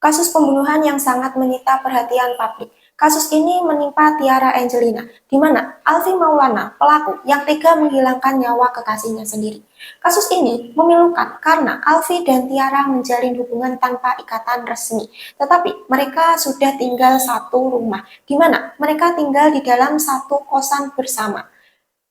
Kasus pembunuhan yang sangat menyita perhatian publik. Kasus ini menimpa Tiara Angelina, di mana Alfi Maulana, pelaku yang tega menghilangkan nyawa kekasihnya sendiri. Kasus ini memilukan karena Alfi dan Tiara menjalin hubungan tanpa ikatan resmi, tetapi mereka sudah tinggal satu rumah, di mana mereka tinggal di dalam satu kosan bersama.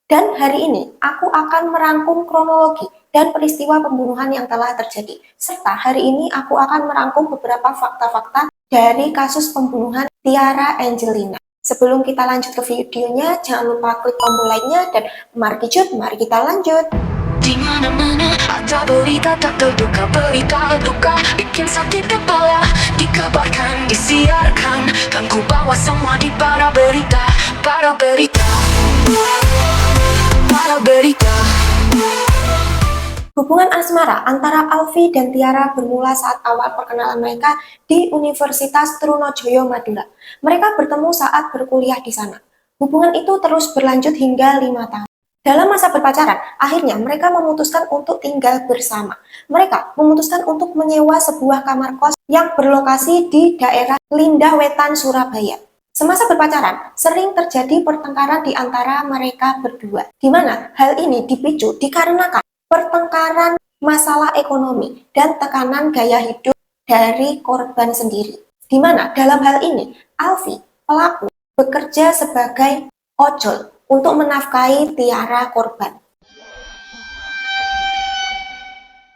Dan hari ini aku akan merangkum kronologi dan peristiwa pembunuhan yang telah terjadi. Serta hari ini aku akan merangkum beberapa fakta-fakta dari kasus pembunuhan Tiara Angelina. Sebelum kita lanjut ke videonya, jangan lupa klik tombol like-nya dan mari kita lanjut. Di mana-mana ada berita tak terduga, berita duka bikin sakit kepala, dikabarkan, disiarkan, dan ku bawa semua di para berita, para berita. Hubungan asmara antara Alfi dan Tiara bermula saat awal perkenalan mereka di Universitas Trunojoyo, Madura. Mereka bertemu saat berkuliah di sana. Hubungan itu terus berlanjut hingga 5 tahun. Dalam masa berpacaran, akhirnya mereka memutuskan untuk tinggal bersama. Mereka memutuskan untuk menyewa sebuah kamar kos yang berlokasi di daerah Lindah Wetan, Surabaya. Semasa berpacaran, sering terjadi pertengkaran di antara mereka berdua, di mana hal ini dipicu dikarenakan pertengkaran masalah ekonomi dan tekanan gaya hidup dari korban sendiri. Di mana dalam hal ini, Alfi, pelaku, bekerja sebagai ojol untuk menafkahi Tiara, korban.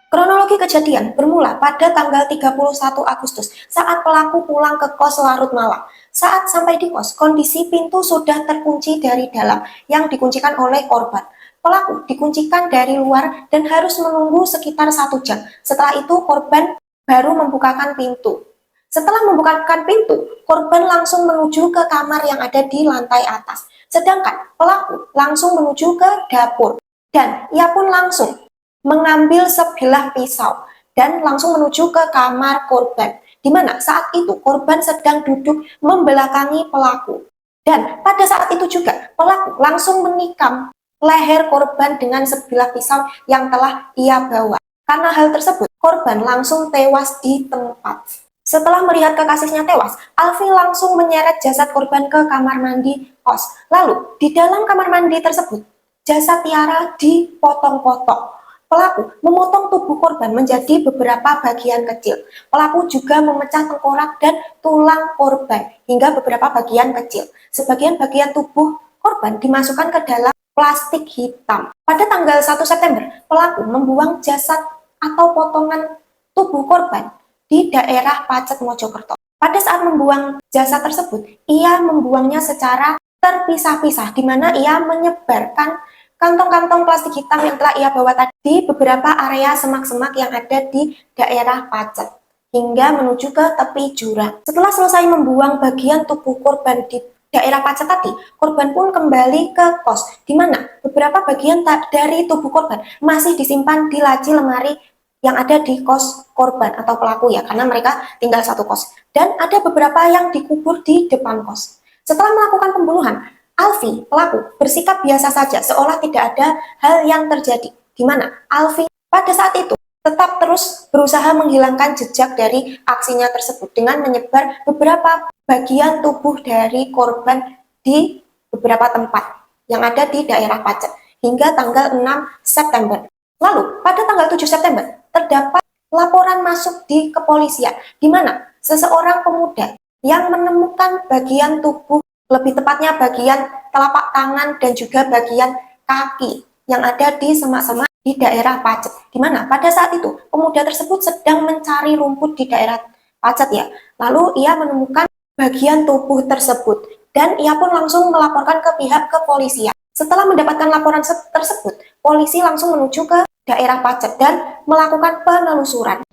Kronologi kejadian bermula pada tanggal 31 Agustus saat pelaku pulang ke kos larut malam. Saat sampai di kos, kondisi pintu sudah terkunci dari dalam yang dikuncikan oleh korban. Pelaku dikuncikan dari luar dan harus menunggu sekitar 1 jam. Setelah itu korban baru membukakan pintu. Setelah membukakan pintu, korban langsung menuju ke kamar yang ada di lantai atas. Sedangkan pelaku langsung menuju ke dapur. Dan ia pun langsung mengambil sebilah pisau dan langsung menuju ke kamar korban, di mana saat itu korban sedang duduk membelakangi pelaku. Dan pada saat itu juga pelaku langsung menikam leher korban dengan sebilah pisau yang telah ia bawa. Karena hal tersebut, korban langsung tewas di tempat. Setelah melihat kekasihnya tewas, Alfi langsung menyeret jasad korban ke kamar mandi kos. Lalu, di dalam kamar mandi tersebut, jasad Tiara dipotong-potong. Pelaku memotong tubuh korban menjadi beberapa bagian kecil. Pelaku juga memecah tengkorak dan tulang korban hingga beberapa bagian kecil. Sebagian bagian tubuh korban dimasukkan ke dalam plastik hitam. Pada tanggal 1 September, pelaku membuang jasad atau potongan tubuh korban di daerah Pacet, Mojokerto. Pada saat membuang jasad tersebut, ia membuangnya secara terpisah-pisah, di mana ia menyebarkan kantong-kantong plastik hitam yang telah ia bawa tadi di beberapa area semak-semak yang ada di daerah Pacet, hingga menuju ke tepi jurang. Setelah selesai membuang bagian tubuh korban di daerah Pacet tadi, korban pun kembali ke kos, di mana beberapa bagian dari tubuh korban masih disimpan di laci lemari yang ada di kos korban atau pelaku ya, karena mereka tinggal satu kos. Dan ada beberapa yang dikubur di depan kos. Setelah melakukan pembunuhan, Alfi, pelaku, bersikap biasa saja seolah tidak ada hal yang terjadi, di mana Alfi pada saat itu tetap terus berusaha menghilangkan jejak dari aksinya tersebut dengan menyebar beberapa bagian tubuh dari korban di beberapa tempat yang ada di daerah Pacet hingga tanggal 6 September. Lalu, pada tanggal 7 September, terdapat laporan masuk di kepolisian, di mana seseorang pemuda yang menemukan bagian tubuh, lebih tepatnya bagian telapak tangan dan juga bagian kaki yang ada di semak-semak di daerah Pacet, di mana pada saat itu pemuda tersebut sedang mencari rumput di daerah Pacet ya. Lalu ia menemukan bagian tubuh tersebut dan ia pun langsung melaporkan ke pihak kepolisian. Setelah mendapatkan laporan tersebut, polisi langsung menuju ke daerah Pacet dan melakukan penelusuran.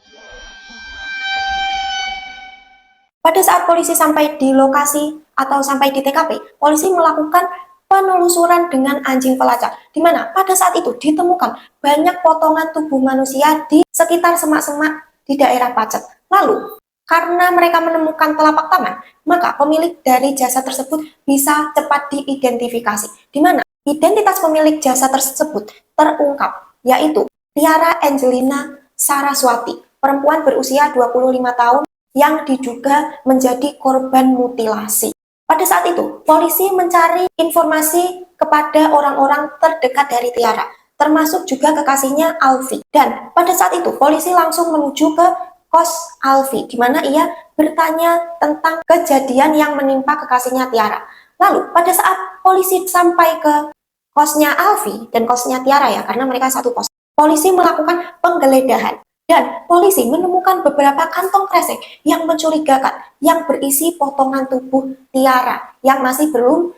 Pada saat polisi sampai di lokasi atau sampai di TKP, polisi melakukan penelusuran dengan anjing pelacak, di mana pada saat itu ditemukan banyak potongan tubuh manusia di sekitar semak-semak di daerah Pacet. Lalu, karena mereka menemukan telapak tangan, maka pemilik dari jasa tersebut bisa cepat diidentifikasi, di mana identitas pemilik jasa tersebut terungkap, yaitu Tiara Angelina Saraswati, perempuan berusia 25 tahun yang diduga menjadi korban mutilasi. Pada saat itu, polisi mencari informasi kepada orang-orang terdekat dari Tiara, termasuk juga kekasihnya Alfi. Dan pada saat itu, polisi langsung menuju ke kos Alfi, di mana ia bertanya tentang kejadian yang menimpa kekasihnya Tiara. Lalu, pada saat polisi sampai ke kosnya Alfi dan kosnya Tiara ya, karena mereka satu kos, polisi melakukan penggeledahan. Dan polisi menemukan beberapa kantong kresek yang mencurigakan yang berisi potongan tubuh Tiara yang masih belum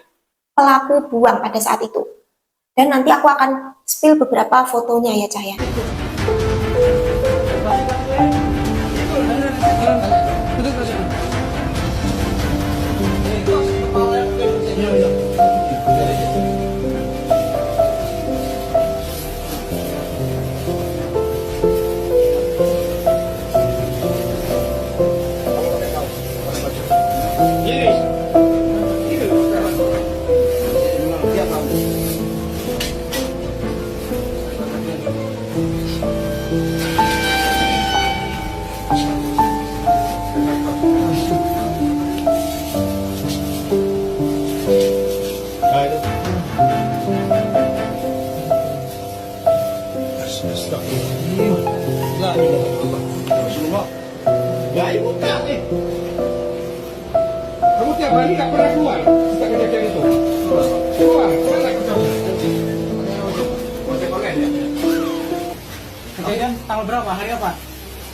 pelaku buang pada saat itu. Dan nanti aku akan spill beberapa fotonya ya Cahaya. Kamu tiap hari nggak pernah keluar, sejak kejadian itu. Keluar, mana kamu? Kejadian tanggal berapa? Hari apa?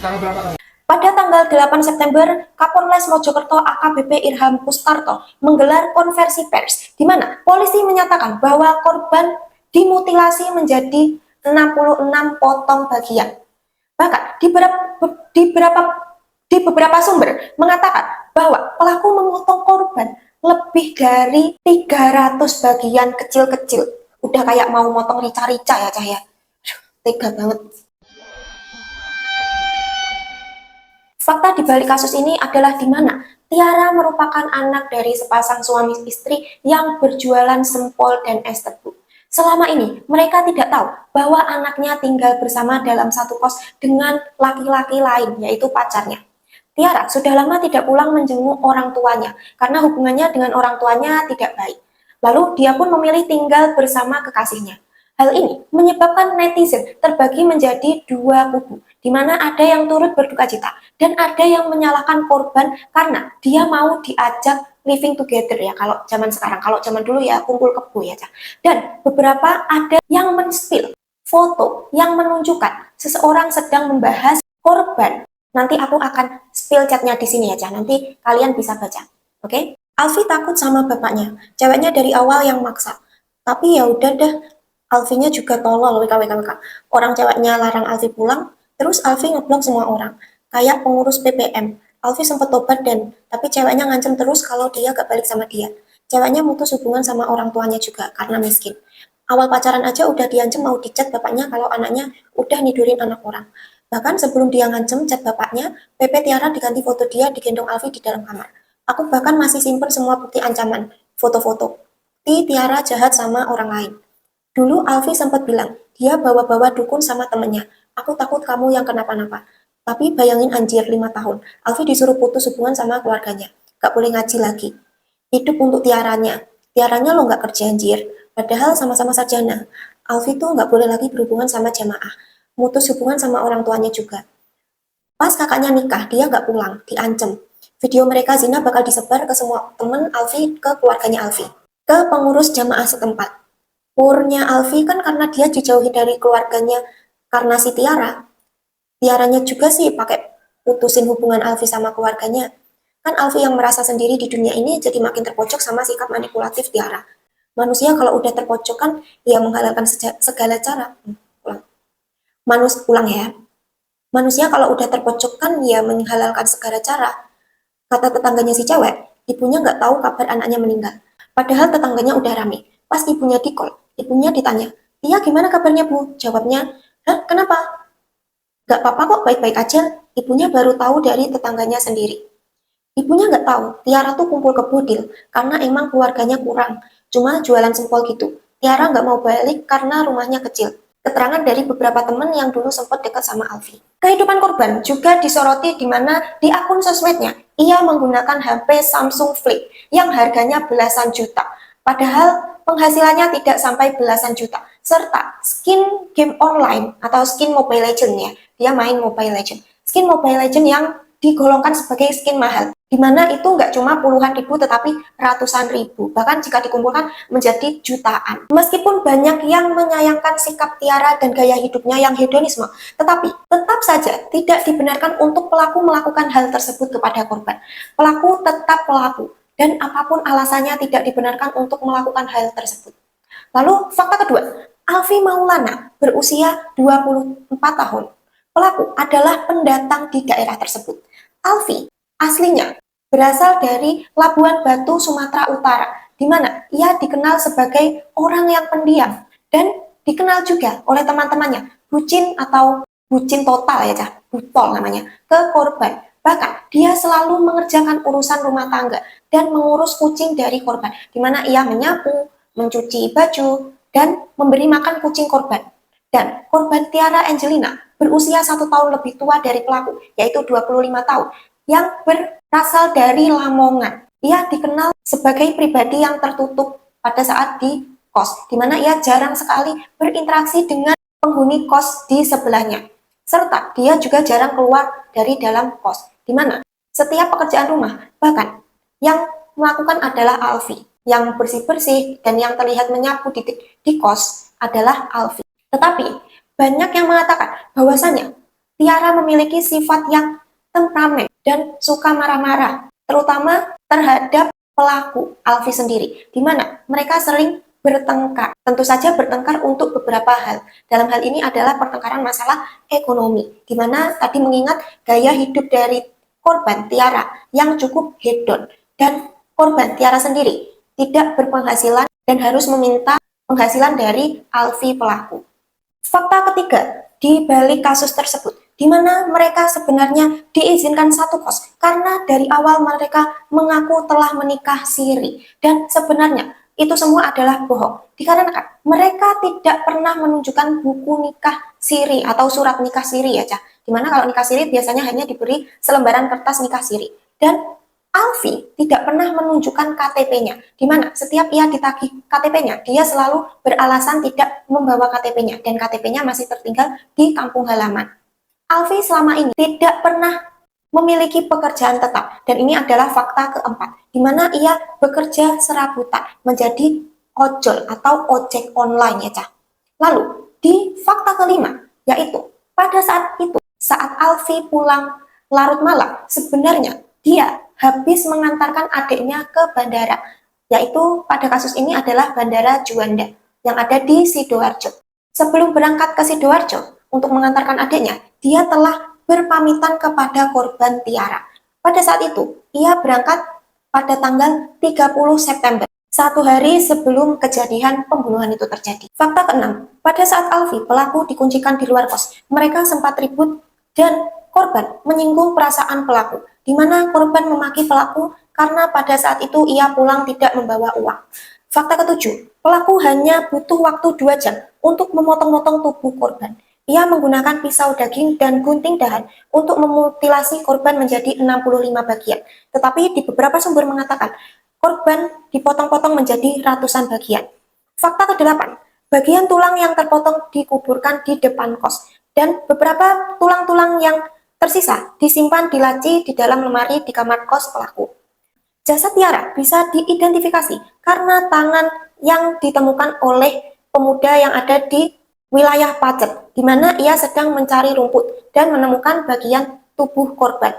Tanggal berapa kamu? Pada tanggal 8 September, Kapolres Mojokerto AKBP Irham Kustarto menggelar konversi pers, di mana polisi menyatakan bahwa korban dimutilasi menjadi 66 potong bagian. Bahkan di beberapa sumber mengatakan bahwa pelaku memotong korban lebih dari 300 bagian kecil-kecil. Udah kayak mau motong rica-rica ya Cahaya. Tega banget. Fakta di balik kasus ini adalah di mana Tiara merupakan anak dari sepasang suami istri yang berjualan sempol dan es tebu. Selama ini, mereka tidak tahu bahwa anaknya tinggal bersama dalam satu kos dengan laki-laki lain, yaitu pacarnya. Tiara sudah lama tidak pulang menjenguk orang tuanya, karena hubungannya dengan orang tuanya tidak baik. Lalu, dia pun memilih tinggal bersama kekasihnya. Hal ini menyebabkan netizen terbagi menjadi dua kubu, di mana ada yang turut berduka cita dan ada yang menyalahkan korban karena dia mau diajak living together ya kalau zaman sekarang. Kalau zaman dulu ya kumpul kebo ya. Dan beberapa ada yang men-spill foto yang menunjukkan seseorang sedang membahas korban. Nanti aku akan spill chatnya di sini aja. Nanti kalian bisa baca. Oke? Alfi takut sama bapaknya. Ceweknya dari awal yang maksa. Tapi ya udah dah. Alfinya juga tolol, WKWKWK. Orang ceweknya larang Alfi pulang, terus Alfi ngeblok semua orang. Kayak pengurus PPM. Alfi sempat tobat tapi ceweknya ngancem terus kalau dia gak balik sama dia. Ceweknya mutus hubungan sama orang tuanya juga karena miskin. Awal pacaran aja udah diancem mau dicat bapaknya kalau anaknya udah nidurin anak orang. Bahkan sebelum dia ngancem cat bapaknya, PP Tiara diganti foto dia digendong Alfi di dalam kamar. Aku bahkan masih simpen semua bukti ancaman, foto-foto. Tiara jahat sama orang lain. Dulu Alfi sempat bilang, dia bawa-bawa dukun sama temennya. Aku takut kamu yang kenapa-napa. Tapi bayangin anjir 5 tahun. Alfi disuruh putus hubungan sama keluarganya. Gak boleh ngaji lagi. Hidup untuk Tiaranya. Tiaranya lo gak kerja anjir. Padahal sama-sama sarjana. Alfi tuh gak boleh lagi berhubungan sama jamaah. Mutus hubungan sama orang tuanya juga. Pas kakaknya nikah, dia gak pulang. Diancem. Video mereka zina bakal disebar ke semua temen Alfi, ke keluarganya Alfi. Ke pengurus jamaah setempat. Purnya Alfi kan karena dia dijauhi dari keluarganya karena si Tiara. Tiaranya juga sih pakai putusin hubungan Alfi sama keluarganya. Kan Alfi yang merasa sendiri di dunia ini jadi makin terpojok sama sikap manipulatif Tiara. Manusia kalau udah terpojok kan ya menghalalkan segala cara. Ulang ya. Manusia kalau udah terpojok kan ya menghalalkan segala cara. Kata tetangganya si cewek, ibunya nggak tahu kabar anaknya meninggal. Padahal tetangganya udah rame. Pas ibunya di-call, ibunya ditanya, Tia gimana kabarnya bu? Jawabnya, hah kenapa? Gak apa-apa kok, baik-baik aja. Ibunya baru tahu dari tetangganya sendiri. Ibunya gak tahu, Tiara tuh kumpul ke Budil karena emang keluarganya kurang. Cuma jualan sempol gitu. Tiara gak mau balik karena rumahnya kecil. keterangan dari beberapa teman yang dulu sempat dekat sama Alfi. Kehidupan korban juga disoroti di mana di akun sosmednya ia menggunakan HP Samsung Flip yang harganya belasan juta. Padahal penghasilannya tidak sampai belasan juta. Serta skin game online atau skin Mobile Legends ya. Dia main Mobile Legends. Skin Mobile Legends yang digolongkan sebagai skin mahal, di mana itu nggak cuma puluhan ribu tetapi ratusan ribu, bahkan jika dikumpulkan menjadi jutaan. Meskipun banyak yang menyayangkan sikap Tiara dan gaya hidupnya yang hedonisme, tetapi tetap saja tidak dibenarkan untuk pelaku melakukan hal tersebut kepada korban. Pelaku tetap pelaku, dan apapun alasannya tidak dibenarkan untuk melakukan hal tersebut. Lalu fakta kedua, Alfi Maulana berusia 24 tahun. Pelaku adalah pendatang di daerah tersebut. Alfi aslinya berasal dari Labuan Batu, Sumatera Utara, di mana ia dikenal sebagai orang yang pendiam dan dikenal juga oleh teman-temannya bucin atau bucin total ya, butol namanya, ke korban. Bahkan dia selalu mengerjakan urusan rumah tangga dan mengurus kucing dari korban, di mana ia menyapu, mencuci baju, dan memberi makan kucing korban. Dan korban Tiara Angelina berusia 1 tahun lebih tua dari pelaku, yaitu 25 tahun, yang berasal dari Lamongan. Ia dikenal sebagai pribadi yang tertutup pada saat di kos, di mana ia jarang sekali berinteraksi dengan penghuni kos di sebelahnya. Serta dia juga jarang keluar dari dalam kos, di mana setiap pekerjaan rumah, bahkan yang melakukan adalah Alfi. Yang bersih-bersih dan yang terlihat menyapu di kos adalah Alfi. Tetapi banyak yang mengatakan bahwasanya Tiara memiliki sifat yang temperamen dan suka marah-marah, terutama terhadap pelaku Alfi sendiri, di mana mereka sering bertengkar. Tentu saja bertengkar untuk beberapa hal. Dalam hal ini adalah pertengkaran masalah ekonomi, di mana tadi mengingat gaya hidup dari korban Tiara yang cukup hedon, dan korban Tiara sendiri tidak berpenghasilan dan harus meminta penghasilan dari Alfi pelaku. Fakta ketiga di balik kasus tersebut, di mana mereka sebenarnya diizinkan satu kos karena dari awal mereka mengaku telah menikah siri, dan sebenarnya itu semua adalah bohong dikarenakan mereka tidak pernah menunjukkan buku nikah siri atau surat nikah siri ya, dimana kalau nikah siri biasanya hanya diberi selembaran kertas nikah siri. Dan Alfi tidak pernah menunjukkan KTP-nya, di mana setiap ia ditagih KTP-nya, dia selalu beralasan tidak membawa KTP-nya, dan KTP-nya masih tertinggal di kampung halaman. Alfi selama ini tidak pernah memiliki pekerjaan tetap, dan ini adalah fakta keempat, di mana ia bekerja serabutan menjadi ojol atau ojek online ya, Lalu, di fakta kelima, yaitu pada saat itu, saat Alfi pulang larut malam, sebenarnya dia habis mengantarkan adiknya ke bandara, yaitu pada kasus ini adalah Bandara Juanda yang ada di Sidoarjo. Sebelum berangkat ke Sidoarjo untuk mengantarkan adiknya, dia telah berpamitan kepada korban Tiara. Pada saat itu, ia berangkat pada tanggal 30 September, 1 hari sebelum kejadian pembunuhan itu terjadi. Fakta keenam, pada saat Alfi pelaku dikuncikan di luar kos, mereka sempat ribut dan korban menyinggung perasaan pelaku, di mana korban memaki pelaku karena pada saat itu ia pulang tidak membawa uang. Fakta ketujuh, pelaku hanya butuh waktu 2 jam untuk memotong-motong tubuh korban. Ia menggunakan pisau daging dan gunting dahan untuk memutilasi korban menjadi 65 bagian. Tetapi di beberapa sumber mengatakan korban dipotong-potong menjadi ratusan bagian. Fakta ke-8, bagian tulang yang terpotong dikuburkan di depan kos, dan beberapa tulang-tulang yang tersisa disimpan di laci di dalam lemari di kamar kos pelaku. Jasad Tiara bisa diidentifikasi karena tangan yang ditemukan oleh pemuda yang ada di wilayah Pacet, di mana ia sedang mencari rumput dan menemukan bagian tubuh korban.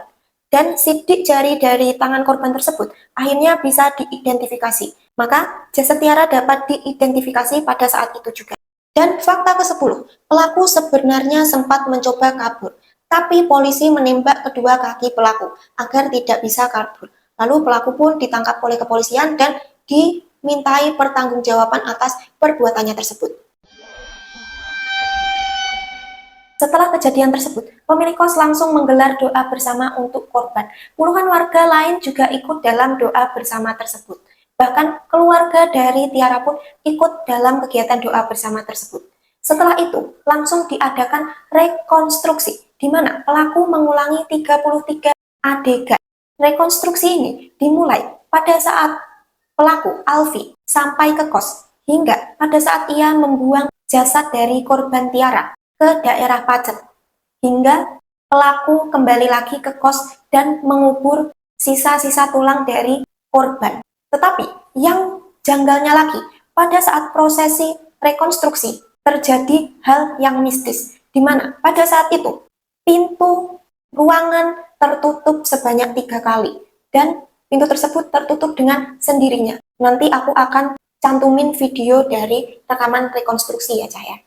Dan sidik jari dari tangan korban tersebut akhirnya bisa diidentifikasi. Maka jasad Tiara dapat diidentifikasi pada saat itu juga. Dan fakta ke-10, pelaku sebenarnya sempat mencoba kabur, tapi polisi menembak kedua kaki pelaku agar tidak bisa kabur. Lalu pelaku pun ditangkap oleh kepolisian dan dimintai pertanggungjawaban atas perbuatannya tersebut. Setelah kejadian tersebut, pemilik kos langsung menggelar doa bersama untuk korban. Puluhan warga lain juga ikut dalam doa bersama tersebut. Bahkan keluarga dari Tiara pun ikut dalam kegiatan doa bersama tersebut. Setelah itu, langsung diadakan rekonstruksi, di mana pelaku mengulangi 33 adegan. Rekonstruksi ini dimulai pada saat pelaku Alfi sampai ke kos, hingga pada saat ia membuang jasad dari korban Tiara ke daerah Pacet, hingga pelaku kembali lagi ke kos dan mengubur sisa-sisa tulang dari korban. Tetapi yang janggalnya lagi, pada saat prosesi rekonstruksi terjadi hal yang mistis, di mana pada saat itu pintu ruangan tertutup sebanyak 3 kali dan pintu tersebut tertutup dengan sendirinya. Nanti aku akan cantumin video dari rekaman rekonstruksi ya, Cah ya.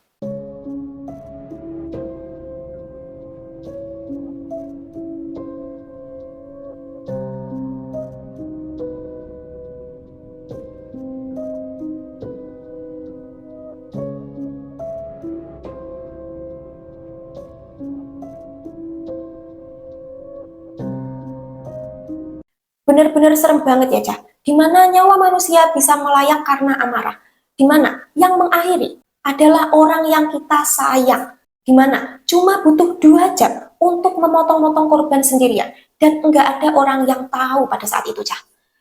Benar-benar serem banget ya, Cah. Di mana nyawa manusia bisa melayang karena amarah. Di mana yang mengakhiri adalah orang yang kita sayang. Di mana cuma butuh 2 jam untuk memotong-motong korban sendirian. Dan enggak ada orang yang tahu pada saat itu, Cah.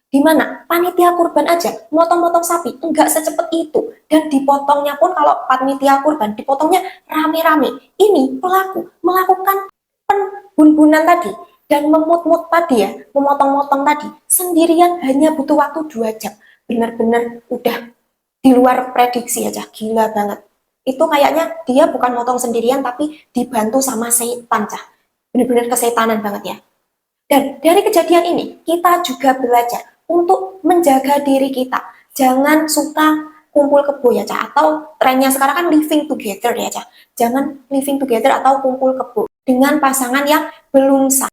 Di mana panitia kurban aja motong-motong sapi enggak secepat itu. Dan dipotongnya pun kalau panitia kurban dipotongnya rame-rame. Ini pelaku melakukan penbunbunan tadi dan memut-mut tadi ya, memotong-motong tadi sendirian hanya butuh waktu 2 jam. Benar-benar udah di luar prediksi aja, gila banget. Itu kayaknya dia bukan motong sendirian tapi dibantu sama setan, Cah. Benar-benar kesetanan banget ya. Dan dari kejadian ini kita juga belajar untuk menjaga diri kita. Jangan suka kumpul kebo ya, Cah. Atau trennya sekarang kan living together ya, Cah. Jangan living together atau kumpul kebo dengan pasangan yang belum sah.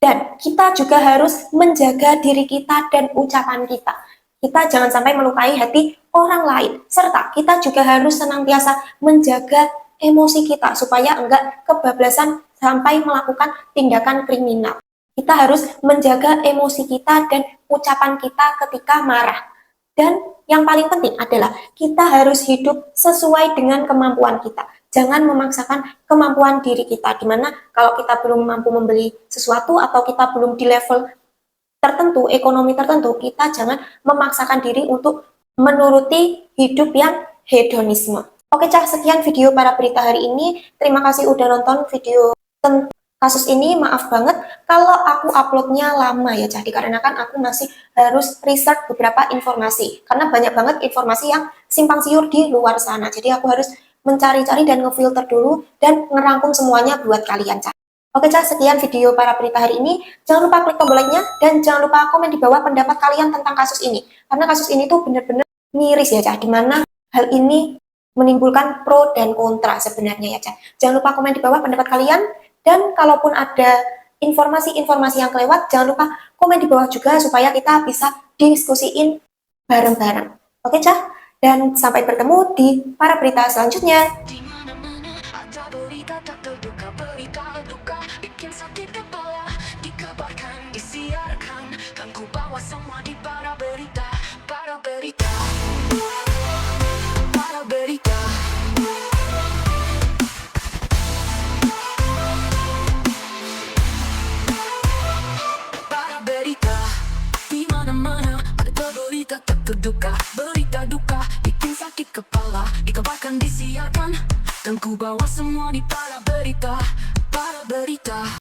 Dan kita juga harus menjaga diri kita dan ucapan kita. Kita jangan sampai melukai hati orang lain. Serta kita juga harus senantiasa menjaga emosi kita supaya enggak kebablasan sampai melakukan tindakan kriminal. Kita harus menjaga emosi kita dan ucapan kita ketika marah. Dan yang paling penting adalah kita harus hidup sesuai dengan kemampuan kita. Jangan memaksakan kemampuan diri kita, dimana kalau kita belum mampu membeli sesuatu atau kita belum di level tertentu, ekonomi tertentu, kita jangan memaksakan diri untuk menuruti hidup yang hedonisme. Oke, Cah, sekian video para berita hari ini. Terima kasih udah nonton video tentang kasus ini. Maaf banget kalau aku uploadnya lama ya, Cah, dikarenakan aku masih harus research beberapa informasi, karena banyak banget informasi yang simpang siur di luar sana. Jadi aku harus mencari-cari dan ngefilter dulu dan ngerangkum semuanya buat kalian, Cah. Oke, Cah, sekian video para berita hari ini. Jangan lupa klik tombol like-nya dan jangan lupa komen di bawah pendapat kalian tentang kasus ini. Karena kasus ini tuh bener-bener miris ya, Cah, dimana hal ini menimbulkan pro dan kontra sebenarnya ya, Cah. Jangan lupa komen di bawah pendapat kalian, dan kalaupun ada informasi-informasi yang kelewat, jangan lupa komen di bawah juga supaya kita bisa diskusiin bareng-bareng. Oke, Cah? Dan sampai bertemu di para berita selanjutnya. Di mana-mana ada berita tak terduga, berita duka bikin sakit kepala, dikabarkan, disiarkan, kan ku bawa semua di para berita, para berita, para berita. Para berita, di mana-mana ada berita tak terduga, berita duka bikin sakit kepala, dikabarkan, disiarkan, dan ku bawa semua di para berita, para berita.